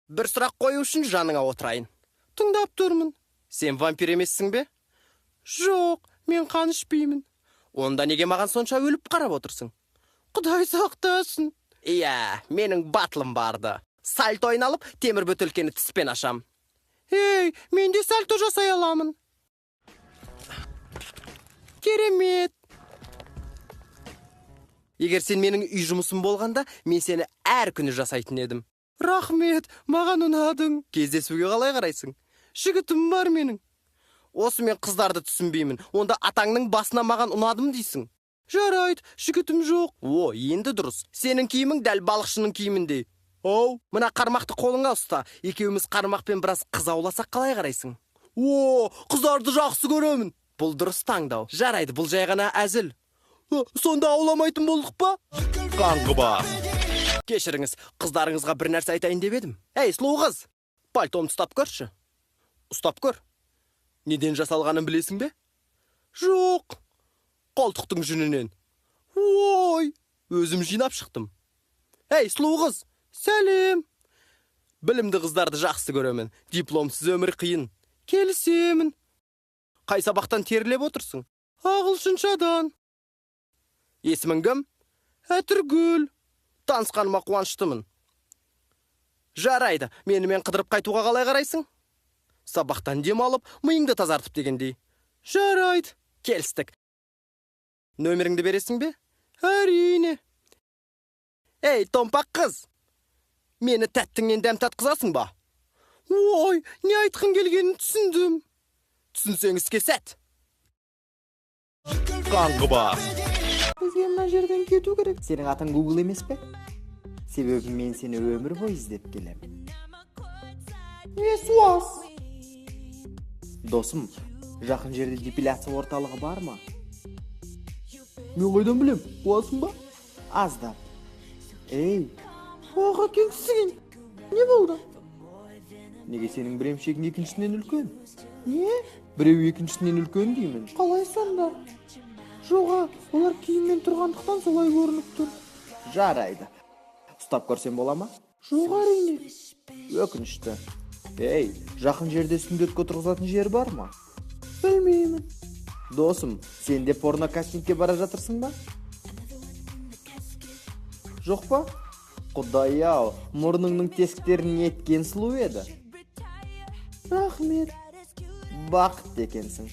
Bir сұрақ қою үшін жаныңа отырайын. Тыңдап тұрмын. Сен вампир емессің бе? Жоқ, мен қан ішпеймін. Онда неге маған сонша өліп қарап отырсың? Құдай сақтасын. Иә, менің батылым барды. Сальто ойналып, темір бөтелкені тіспен ашам. Ей, мен де сальто жасай аламын. Керемет. Егер сен менің үй жұмысым болғанда, мен сені әр күні жасайтын едім. Рахмет, маған ұнадың. Кездесуге қалай қарайсың? Жігітім бар менің. Осы мен қыздарды түсінбеймін. Онда атаңның басына маған ұнадым дейсің. Жарайды, жігітім жоқ. О, енді дұрыс. Сенің киімің дәл балықшының киіміндей. Оу, мына қармақты қолыңа ұста. Екеуміз қармақпен біраз қыз ауласақ қалай қарайсың? О, қыздарды жақсы көремін. Бұл дұрыс таңдау. Жарайды, бұл жай ғана әзіл. Сонда ауламайтын болдық па? Қаңғыбас. Кешіріңіз, қыздарыңызға бір нәрсе айтайын деп едім. Әй, сұлу қыз, пальтомды ұстап көрші. Ұстап көр. Неден жасалғанын білесің бе? Жоқ. Қолтықтың жүнінен. Ой, өзім жинап шықтым. Әй, сұлу қыз, сәлем. Білімді қыздарды жақсы көремін. Дипломсыз өмір қиын. Келісемін. Қай сабақтан терілеп отырсың? Ағылшыншадан. Есімің кім? Әтіргүл. Танысқаныма қуаныштымын. Жарайды, менімен қыдырып қайтуға қалай қарайсың? Сабақтан дем алып, миыңды тазартып дегендей. Жарайды, келістік. Нөміріңді бересің бе? Әрине. Ей, томпақ қыз. Мені тәттіңнен дәм татқызасың ба? Ой, не айтқың келгенін түсіндім. Түсінсеңіз кесәт. Қаңғыбас. Бізге мына жерден кету керек. Сенің атың Google емес пе? Себебі мен сені өмір бойы іздеп келем. Суас. Досым, жақын жерде депиляция орталығы бар ма? Мен қайдан білем, боласың ба? Аздап. Ей, Аға кеңсігін. Не болды? неге сенің бір емшегің екіншісінен үлкен? Не? Біреу екіншісінен үлкен деймін. Қалай сонда? Жоға, олар киіммен тұрғандықтан солай көрініп тұр. Жарайды. Ұстап көрсем бола ма? Жоқ әрине. Өкінішті. Ей, жақын жерде сүндетке отырғызатын жер бар ма? Білмеймін. Досым, сен де порно кастингке бара жатырсың ба? Жоқ па? Құдай-ау, мұрныңның тесіктерін неткен сұлу еді. Рахмет. Бақытты екенсің.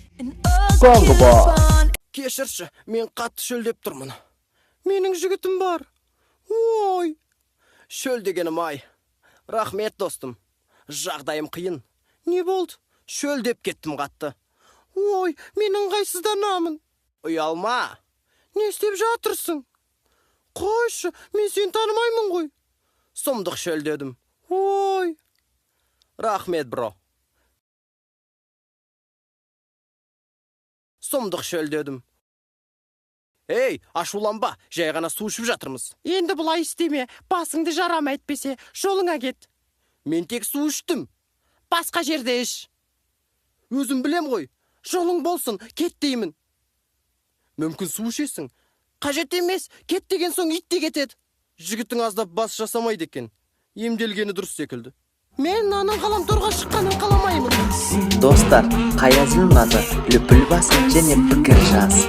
Кешірші, мен қатты шөлдеп тұрмын. Менің жігітім бар. Ой, шөл дегенім ай. Рахмет, достым. Жағдайым қиын. Не болды? Шөлдеп кеттім қатты. Ой, мен ыңғайсызданамын. Ұялма. Не істеп жатырсың? Қойшы, мен сен танымаймын ғой. Сұмдық шөлдедім. Ой. Рахмет, бро. Сұмдық шөлдедім. Ей, ашуланба, жай ғана су ішіп жатырмыз. Енді бұлай істеме, басыңды жарама әйтпесе, жолыңа кет. Мен тек су іштім. Басқа жерде іш. Өзім білем ғой, жолың болсын, кет деймін. Мүмкін су ішесің. Қажет емес, кет деген соң ит те кетеді. Жігіттің аздап бас жасамайды екен. Емделгені дұрыс секілді. Мен аның ғаламторға шыққанын қаламаймын. Достар, қай әзіл ұнады? Лүпіл басын және пікір жаз.